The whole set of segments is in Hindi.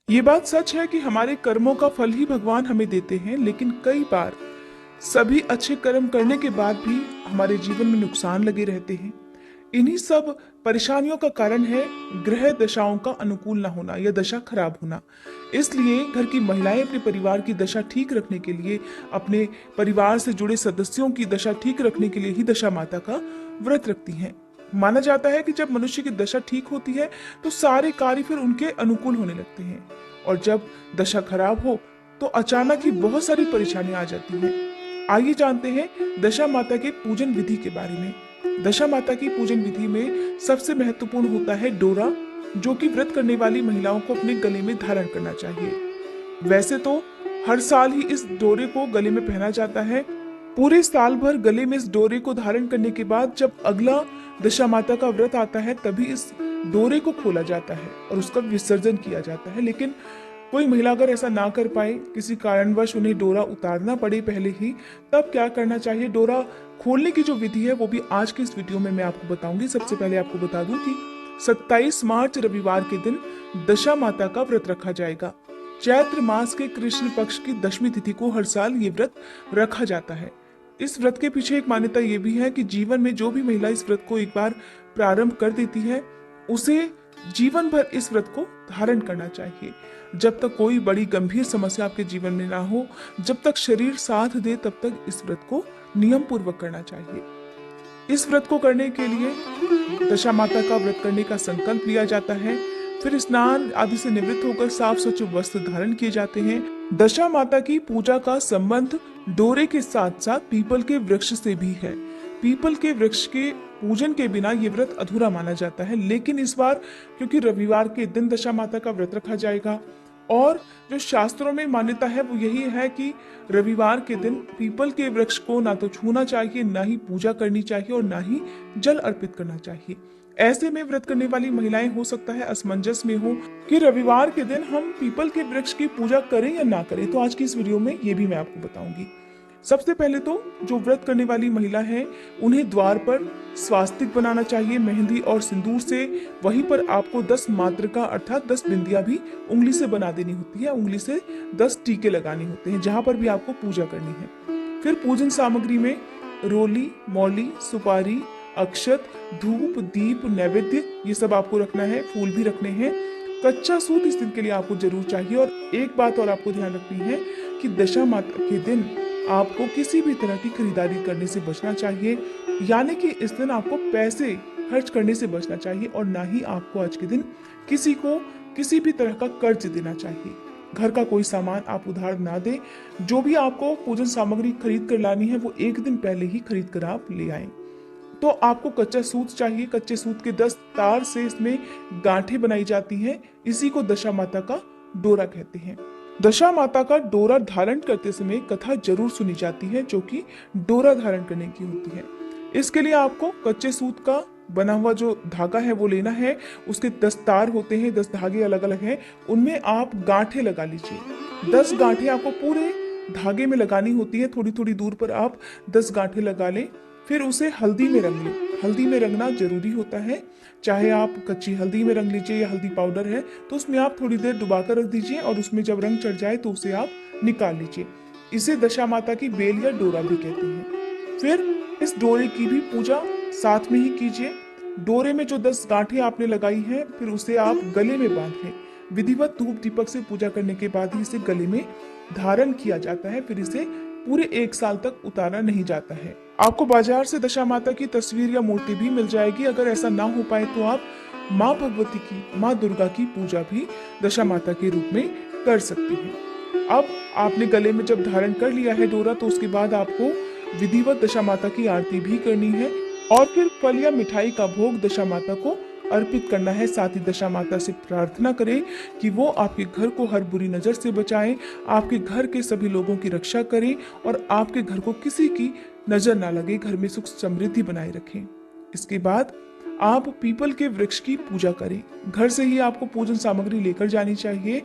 ये बात सच है कि हमारे कर्मों का फल ही भगवान हमें देते हैं, लेकिन कई बार सभी अच्छे कर्म करने के बाद भी हमारे जीवन में नुकसान लगे रहते हैं। इन्हीं सब परेशानियों का कारण है ग्रह दशाओं का अनुकूल ना होना या दशा खराब होना। इसलिए घर की महिलाएं अपने परिवार की दशा ठीक रखने के लिए, अपने परिवार से जुड़े सदस्यों की दशा ठीक रखने के लिए ही दशा माता का व्रत रखती हैं। माना जाता है कि जब मनुष्य की दशा ठीक होती है तो सारे कार्य फिर उनके अनुकूल होने लगते हैं, और जब दशा खराब हो तो अचानक ही बहुत सारी परेशानियां आ जाती हैं। आइए जानते हैं दशा माता के पूजन विधि के बारे में। दशा माता की पूजन विधि में सबसे महत्वपूर्ण होता है डोरा, जो कि व्रत करने वाली महिलाओं को अपने गले में धारण करना चाहिए। वैसे तो हर साल ही इस डोरे को गले में पहना जाता है। पूरे साल भर गले में इस डोरे को धारण करने के बाद जब अगला दशा माता का व्रत आता है तभी इस डोरे को खोला जाता है और उसका विसर्जन किया जाता है। लेकिन कोई महिला अगर ऐसा ना कर पाए, किसी कारणवश उन्हें डोरा उतारना पड़े पहले ही, तब क्या करना चाहिए? डोरा खोलने की जो विधि है वो भी आज के इस वीडियो में मैं आपको बताऊंगी। सबसे पहले आपको बता दूं कि 27 मार्च रविवार के दिन दशा माता का व्रत रखा जाएगा। चैत्र मास के कृष्ण पक्ष की दशमी तिथि को हर साल ये व्रत रखा जाता है। इस व्रत के पीछे एक मान्यता ये भी है कि जीवन में जो भी महिला इस व्रत को एक बार प्रारंभ कर देती है उसे जीवन भर इस व्रत को धारण करना चाहिए। जब तक कोई बड़ी गंभीर समस्या आपके जीवन में ना हो, जब तक शरीर साथ दे, तब तक इस व्रत को नियम पूर्वक करना चाहिए। इस व्रत को करने के लिए दशा माता का व्रत करने का संकल्प लिया जाता है। फिर स्नान आदि से निवृत्त होकर साफ स्वच्छ वस्त्र धारण किए जाते हैं। दशा माता की पूजा का संबंध डोरे के साथ साथ पीपल के वृक्ष से भी है। पीपल के वृक्ष के पूजन के बिना ये व्रत अधूरा माना जाता है। लेकिन इस बार क्योंकि रविवार के दिन दशा माता का व्रत रखा जाएगा, और जो शास्त्रों में मान्यता है वो यही है कि रविवार के दिन पीपल के वृक्ष को ना तो छूना चाहिए, ना ही पूजा करनी चाहिए और ना ही जल अर्पित करना चाहिए। ऐसे में व्रत करने वाली महिलाएं हो सकता है असमंजस में हो कि रविवार के दिन हम पीपल के वृक्ष की पूजा करें या ना करें। तो आज की इस वीडियो में ये भी मैं आपको बताऊंगी। सबसे पहले तो जो व्रत करने वाली महिला है उन्हें द्वार पर स्वास्तिक बनाना चाहिए मेहंदी और सिंदूर से। वहीं पर आपको 10 मातृका अर्थात 10 बिंदियां भी उंगली से बना देनी होती है। उंगली से 10 टीके लगाने होते हैं जहां पर भी आपको पूजा करनी है। फिर पूजन सामग्री में रोली, मौली, सुपारी, अक्षत, धूप, दीप, नैवेद्य ये सब आपको रखना है। फूल भी रखने हैं। कच्चा सूत इस दिन के लिए आपको जरूर चाहिए। और एक बात और आपको ध्यान रखनी है कि दशा माता के दिन आपको किसी भी तरह की खरीदारी करने से बचना चाहिए, यानी कि इस दिन आपको पैसे खर्च करने से बचना चाहिए और ना ही आपको आज के दिन किसी को किसी भी तरह का कर्ज देना चाहिए। घर का कोई सामान आप उधार ना दें। जो भी आपको पूजन सामग्री खरीद कर लानी है वो एक दिन पहले ही खरीद कर आप ले आएं। तो आपको कच्चा सूत चाहिए। कच्चे सूत के 10 तार से इसमें गांठें बनाई जाती हैं। इसी को दशा माता का डोरा कहते हैं। दशा माता का डोरा धारण करते समय कथा जरूर सुनी जाती है जो कि डोरा धारण करने की होती है। इसके लिए आपको कच्चे सूत का बना हुआ जो धागा है वो लेना है। उसके 10 तार होते हैं, 10 धागे अलग अलग हैं। उनमें आप गांठें लगा लीजिए। 10 गांठें आपको पूरे धागे में लगानी होती है। थोड़ी थोड़ी दूर पर आप 10 गांठें लगा लें। फिर उसे हल्दी में रंग लें। हल्दी में रंगना जरूरी होता है। चाहे आप कच्ची हल्दी में रंग लीजिए या हल्दी पाउडर है तो उसमें आप थोड़ी देर डुबा कर रख दीजिए और उसमें जब रंग चढ़ जाए तो उसे आप निकाल लीजिए। इसे दशा माता की बेल या डोरा भी कहते हैं। फिर इस डोरे की भी पूजा साथ में ही कीजिए। डोरे में जो 10 गांठें आपने लगाई हैं फिर उसे आप गले में बांध लें। विधिवत धूप दीपक से पूजा करने के बाद ही इसे गले में धारण किया जाता है। फिर इसे पूरे 1 साल तक उतारा नहीं जाता है। आपको बाजार से दशा माता की तस्वीर या मूर्ति भी मिल जाएगी। अगर ऐसा ना हो पाए तो आप माँ भगवती की, माँ दुर्गा की पूजा भी दशा माता के रूप में कर सकती हैं। अब आपने गले में जब धारण कर लिया है डोरा तो उसके बाद आपको विधिवत दशा माता की आरती भी करनी है और फिर फल या मिठाई का भोग दशा माता को अर्पित करना है। साथ ही दशा माता से प्रार्थना करें कि वो आपके घर को हर बुरी नजर से बचाएं, आपके घर के सभी लोगों की रक्षा करें और आपके घर को किसी की नजर ना लगे, घर में सुख समृद्धि बनाए रखें। इसके बाद आप पीपल के वृक्ष की पूजा करें। घर से ही आपको पूजन सामग्री लेकर जानी चाहिए।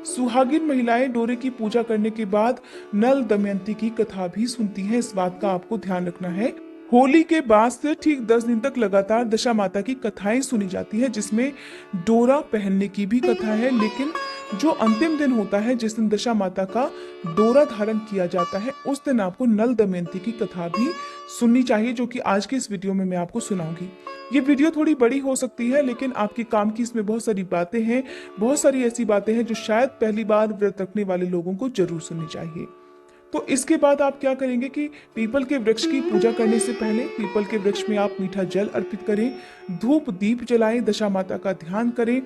सुहागिन महिलाएं डोरे की पूजा करने के बाद नल दमयंती की कथा भी सुनती हैं। इस बात का आपको ध्यान रखना है। होली के बाद से ठीक 10 दिन तक लगातार दशा माता की कथाएं सुनी जाती है, जिसमें डोरा पहनने की भी कथा है। लेकिन जो अंतिम दिन होता है जिस दिन दशा माता का डोरा धारण किया जाता है, उस दिन आपको नल दमयंती की कथा भी सुननी चाहिए, जो कि आज के इस वीडियो में मैं आपको सुनाऊंगी। ये वीडियो थोड़ी बड़ी हो सकती है, लेकिन आपके काम की इसमें बहुत सारी बातें हैं, बहुत सारी ऐसी बातें हैं जो शायद पहली बार व्रत रखने वाले लोगों को जरूर सुननी चाहिए। तो इसके बाद आप क्या करेंगे कि पीपल के वृक्ष की पूजा करने से पहले पीपल के वृक्ष में आप मीठा जल अर्पित करें, धूप दीप जलाएं, दशा माता का ध्यान करें,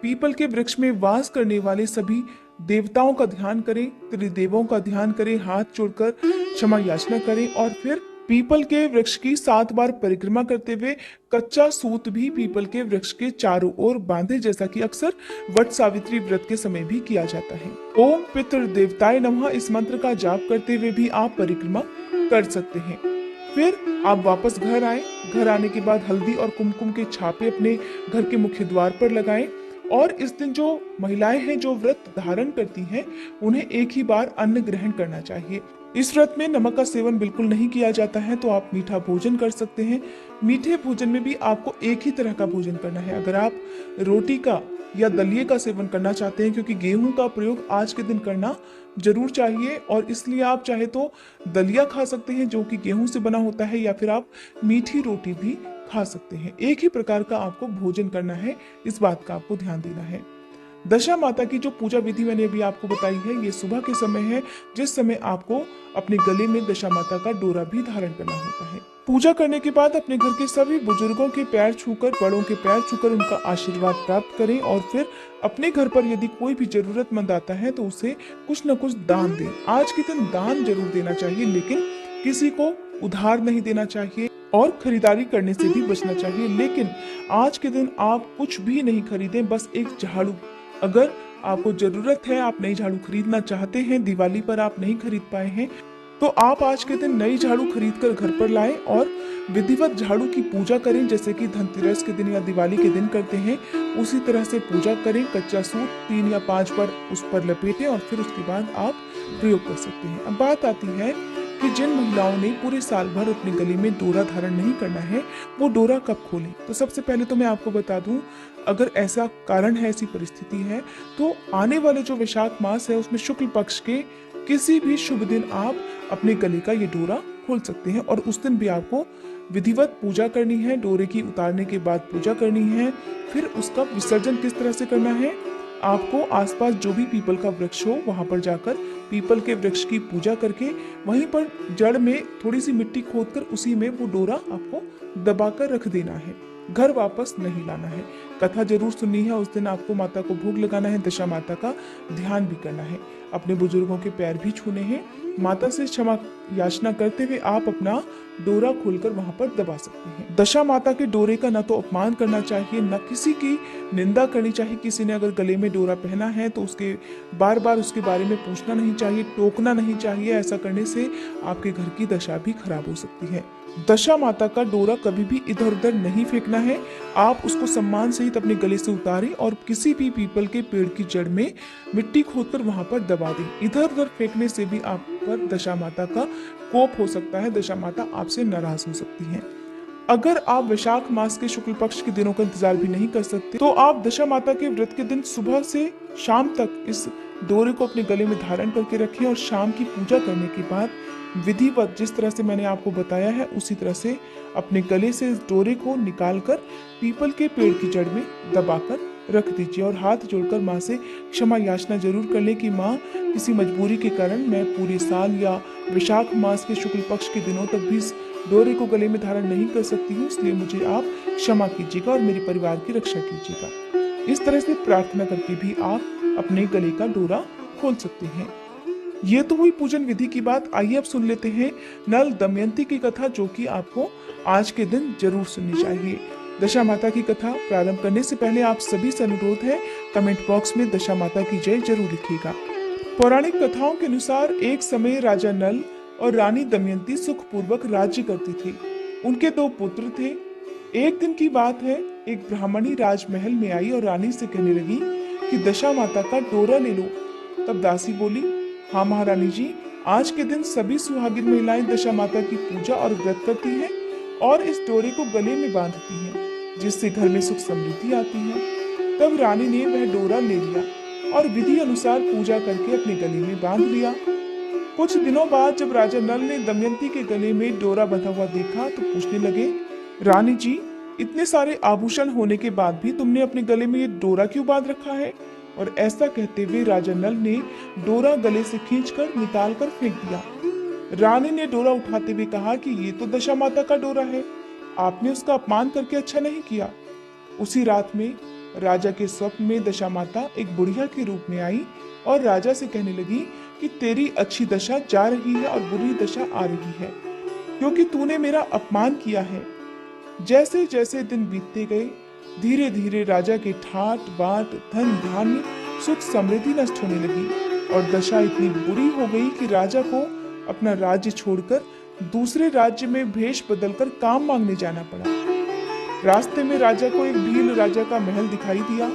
पीपल के वृक्ष में वास करने वाले सभी देवताओं का ध्यान करें, त्रिदेवों का ध्यान करें, हाथ जोड़कर क्षमा याचना करें और फिर पीपल के वृक्ष की 7 बार परिक्रमा करते हुए कच्चा सूत भी पीपल के वृक्ष के चारों ओर बांधे, जैसा कि अक्सर वट सावित्री व्रत के समय भी किया जाता है। ओम पितृ देवताय नमः इस मंत्र का जाप करते हुए भी आप परिक्रमा कर सकते हैं। फिर आप वापस घर आए। घर आने के बाद हल्दी और कुमकुम के छापे अपने घर के मुख्य द्वार पर लगाएं और इस दिन जो महिलाएं हैं जो व्रत धारण करती हैं, उन्हें एक ही बार अन्न ग्रहण करना चाहिए। इस व्रत में नमक का सेवन बिल्कुल नहीं किया जाता है, तो आप मीठा भोजन कर सकते हैं। मीठे भोजन में भी आपको एक ही तरह का भोजन करना है। अगर आप रोटी का या दलिए का सेवन करना चाहते हैं, क्योंकि गेहूं का प्रयोग आज के दिन करना जरूर चाहिए और इसलिए आप चाहे तो दलिया खा सकते हैं जो कि गेहूं से बना होता है, या फिर आप मीठी रोटी भी खा सकते हैं। एक ही प्रकार का आपको भोजन करना है, इस बात का आपको ध्यान देना है। दशा माता की जो पूजा विधि मैंने अभी आपको बताई है, ये सुबह के समय है, जिस समय आपको अपने गले में दशा माता का डोरा भी धारण करना होता है। पूजा करने के बाद अपने घर के सभी बुजुर्गों के पैर छूकर, बड़ों के पैर छूकर उनका आशीर्वाद प्राप्त करें और फिर अपने घर पर यदि कोई भी जरूरतमंद आता है तो उसे कुछ न कुछ दान दें। आज के दिन दान जरूर देना चाहिए, लेकिन किसी को उधार नहीं देना चाहिए और खरीदारी करने से भी बचना चाहिए। लेकिन आज के दिन आप कुछ भी नहीं खरीदें, बस एक झाड़ू। अगर आपको जरूरत है, आप नई झाड़ू खरीदना चाहते हैं, दिवाली पर आप नहीं खरीद पाए हैं, तो आप आज के दिन नई झाड़ू खरीद कर घर पर लाएं और विधिवत झाड़ू की पूजा करें, जैसे कि धनतेरस के दिन या दिवाली के दिन करते हैं, उसी तरह से पूजा करें। कच्चा सूत 3 या 5 बार उस पर लपेटें और फिर उसके बाद आप प्रयोग कर सकते हैं। अब बात आती है कि जिन महिलाओं ने पूरे साल भर अपने गले में डोरा धारण नहीं करना है, वो डोरा कब खोलें। तो सबसे पहले तो मैं आपको बता दूं, अगर ऐसा कारण है, ऐसी परिस्थिति है, तो आने वाले जो वैशाख मास है उसमें शुक्ल पक्ष के किसी भी शुभ दिन आप अपने गले का ये डोरा खोल सकते हैं और उस दिन भी आपको विधिवत पूजा करनी है। डोरे की उतारने के बाद पूजा करनी है। फिर उसका विसर्जन किस तरह से करना है, आपको आसपास जो भी पीपल का वृक्ष हो वहां पर जाकर पीपल के वृक्ष की पूजा करके वहीं पर जड़ में थोड़ी सी मिट्टी खोदकर उसी में वो डोरा आपको दबाकर रख देना है। घर वापस नहीं लाना है। कथा जरूर सुननी है। उस दिन आपको माता को भोग लगाना है, दशा माता का ध्यान भी करना है, अपने बुजुर्गों के पैर भी छूने हैं। माता से क्षमा याचना करते हुए आप अपना डोरा खोलकर वहां पर दबा सकते हैं। दशा माता के डोरे का न तो अपमान करना चाहिए, न किसी की निंदा करनी चाहिए। किसी ने अगर गले में डोरा पहना है तो उसके बार बार उसके बारे में पूछना नहीं चाहिए, टोकना नहीं चाहिए। ऐसा करने से आपके घर की दशा भी खराब हो सकती है। दशा माता का डोरा कभी भी इधर उधर नहीं फेंकना है। आप उसको सम्मान सहित अपने गले से उतारें और किसी भी पीपल के पेड़ की जड़ में मिट्टी खोदकर वहां पर दबा दें। इधर उधर फेंकने से भी आप पर दशा माता का कोप हो सकता है, दशा माता आपसे नाराज हो सकती हैं। अगर आप वैशाख मास के शुक्ल पक्ष के दिनों का इंतजार भी नहीं कर सकते, तो आप दशा माता के व्रत के दिन सुबह से शाम तक इस डोरे को अपने गले में धारण करके रखें और शाम की पूजा करने के बाद विधिवत जिस तरह से मैंने आपको बताया है उसी तरह से अपने गले से इस डोरे को निकालकर पीपल के पेड़ की जड़ में दबाकर रख दीजिए और हाथ जोड़कर माँ से क्षमा याचना जरूर कर ले कि माँ, किसी मजबूरी के कारण मैं पूरे साल या वैशाख मास के शुक्ल पक्ष के दिनों तक भी इस डोरे को गले में धारण नहीं कर सकती हूँ, इसलिए मुझे आप क्षमा कीजिएगा और मेरे परिवार की रक्षा कीजिएगा। इस तरह से प्रार्थना करके भी आप अपने गले का डोरा खोल सकते हैं। ये तो हुई पूजन विधि की बात। आइए अब सुन लेते हैं नल दमयंती की कथा, जो कि आपको आज के दिन जरूर सुननी चाहिए। दशा माता की कथा प्रारंभ करने से पहले आप सभी से अनुरोध है, कमेंट बॉक्स में दशा माता की जय जरूर लिखिएगा। पौराणिक कथाओं के अनुसार एक समय राजा नल और रानी दमयंती सुखपूर्वक राज्य करती थी। उनके 2 पुत्र थे। एक दिन की बात है, एक ब्राह्मणी राजमहल में आई और रानी से कहने लगी कि दशा माता का डोरा ले लो। तब दासी बोली, हाँ महारानी जी, आज के दिन सभी सुहागिन महिलाएं दशा माता की पूजा और व्रत करती हैं और इस डोरे को गले में बांधती हैं, जिससे घर में सुख समृद्धि आती है। तब रानी ने वह डोरा ले लिया और विधि अनुसार पूजा करके अपने गले में बांध लिया। कुछ दिनों बाद जब राजा नल ने दमयंती के गले में डोरा बंधा हुआ देखा तो पूछने लगे, रानी जी, इतने सारे आभूषण होने के बाद भी तुमने अपने गले में ये डोरा क्यों बांध रखा है? और ऐसा कहते हुए राजा नल ने डोरा गले से खींचकर निकाल कर फेंक दिया। रानी ने डोरा उठाते हुए कहा कि ये तो दशा माता का डोरा है, आपने उसका अपमान करके अच्छा नहीं किया। उसी रात में राजा के स्वप्न में दशा माता एक बुढ़िया के रूप में आई और राजा से कहने लगी कि तेरी अच्छी दशा जा रही है और बुरी दशा आ रही है, क्योंकि तूने मेरा अपमान किया है। जैसे जैसे दिन बीतते गए, धीरे धीरे राजा के ठाट बाट, धन धान्य, सुख समृद्धि नष्ट होने लगी और दशा इतनी बुरी हो गई कि राजा को अपना राज्य छोड़कर दूसरे राज्य में भेष बदलकर काम मांगने जाना पड़ा। रास्ते में राजा को एक भील राजा का महल दिखाई दिया।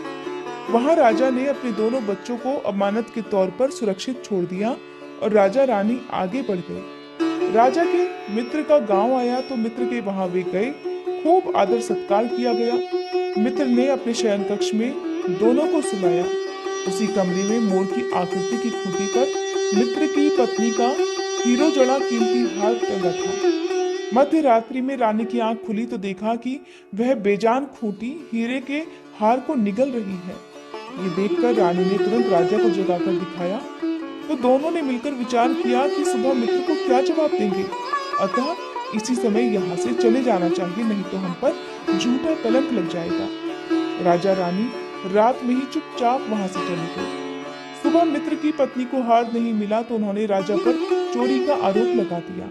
वहां राजा ने अपने दोनों बच्चों को अमानत के तौर पर सुरक्षित छोड़ दिया और राजा रानी आगे बढ़ गए। राजा के मित्र का गांव आया तो मित्र के वहां वे गए। खूब आदर सत्कार किया गया। मित्र ने अपने शयन कक्ष में दोनों को सुलाया। उसी कमरे में मोर की आकृति की खूंटी पर मित्र की पत्नी का हीरो जड़ा कीमती हार टंगा था। मध्य रात्रि में रानी की आंख खुली तो देखा कि वह बेजान खूंटी हीरे के हार को निगल रही है। ये देखकर रानी ने तुरंत राजा को जगाकर दिखाया तो दोनों ने मिलकर विचार किया कि सुबह मित्र को क्या जवाब देंगे, अतः इसी समय यहाँ से चले जाना चाहिए, नहीं तो हम पर झूठा कलंक लग जाएगा। राजा रानी रात में ही चुपचाप वहां से चले गए। सुबह मित्र की पत्नी को हार नहीं मिला तो उन्होंने राजा पर चोरी का आरोप लगा दिया।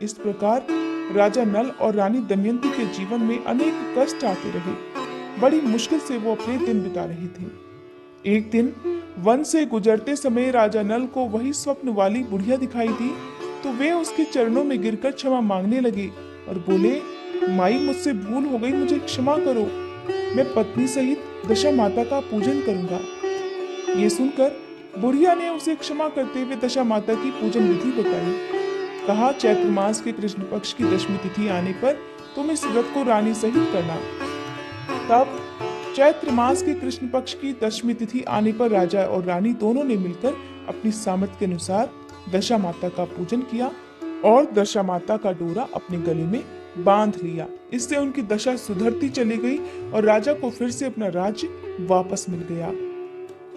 इस प्रकार राजा नल और रानी दमयंती के जीवन में अनेक कष्ट आते रहे। बड़ी मुश्किल से वो अपने दिन बिता रहे थे। एक दिन वन से गुजरते समय राजा नल को वही स्वप्न वाली बुढ़िया दिखाई दी तो वे उसके चरणों में गिरकर क्षमा मांगने लगे और बोले, माई, मुझसे भूल हो गई, मुझे क्षमा करो, मैं पत्नी सहित दशा माता का पूजन करूंगा। ये सुनकर बुढ़िया ने उसे क्षमा करते हुए दशा माता की पूजन विधि बताई। कहा, चैत्र मास के कृष्ण पक्ष की दशमी तिथि आने पर तुम इस व्रत को रानी सहित करना। तब चैत्र मास के कृष्ण पक्ष की दशमी तिथि आने पर राजा और रानी दोनों ने मिलकर अपनी सामर्थ्य के अनुसार दशा माता का पूजन किया और दशा माता का डोरा अपने गले में बांध लिया। इससे उनकी दशा सुधरती चली गई और राजा को फिर से अपना राज्य वापस मिल गया।